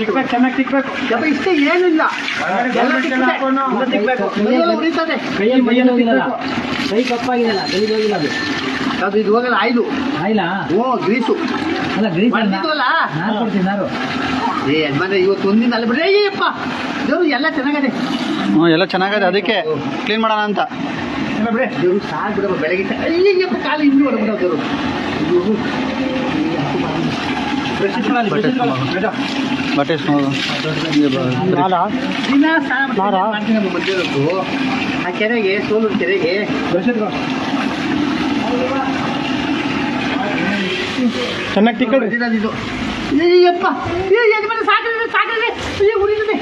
ತಿಕ್ಬೇಕು, ಚೆನ್ನಾಗಿ ತಿಕ್ಬೇಕು. ಯಪ್ಪ ಇಷ್ಟೇ ಏನಿಲ್ಲ. ಎಲ್ಲ ತಿಕ್ಬೇಕು. ಮೈಯೆಲ್ಲ ಉರಿತದೆ. ಮೈಯಲ್ಲಿ ಹೋಗಿಲ್ಲ. ಕೈ ಕಪ್ಪಾಗಿದೆಲ್ಲ ಗಲೀಜ್ ಹೋಗಿಲ್ಲ. ಅದು ಇದು ಹೋಗಲ್ಲ. ಆಯ್ಲ ಗ್ರೀಸು ಅಲ್ಲ ಗ್ರೀಸ್ ಬಂದಿದ್ವಲ್ಲ. ನಾನು ಕೊಡ್ತೀನಿ ನಾನು. ಯಜಮಾನ್ರೆ ಇವತ್ತು ಒಂದಿನ ಅಲ್ಲಿ ಬಿಡ್ರಿ. ಅಯ್ಯಪ್ಪ ದೇವ್ರು ಎಲ್ಲ ಚೆನ್ನಾಗದೆ. ಎಲ್ಲ ಚೆನ್ನಾಗಿದೆ, ಅದಕ್ಕೆ ಕ್ಲೀನ್ ಮಾಡೋಣ ಅಂತ. ಇಲ್ಲ ಬಿಡಿ. ದೇವ್ರು ಸಾಕು ಬಿಡಪ್ಪ. ಬೆಳಗ್ಗೆ ಅಯ್ಯಪ್ಪ ಕಾಲು ಇನ್ನೂ ಹೊರಬಿಡೋ ದೇವ್ರು. ಬಟ್ಟೆ ದಿನ ಸ್ನಾನ ಮಾಡ್ತೀನಿ ಮಧ್ಯಾಹ್ನದ್ದು. ಆ ಕೆರೆಗೆ, ಸೋಲೂರು ಕೆರೆಗೆ ಚೆನ್ನಾಗಿ ತಿಕ್ಕೊಳ್ರಿ. ಇದು ಅಯ್ಯಪ್ಪ ಯಜಮಾನ ಸಾಕ್ರಿ ಅಯ್ಯೋ ಉರಿತದೆ.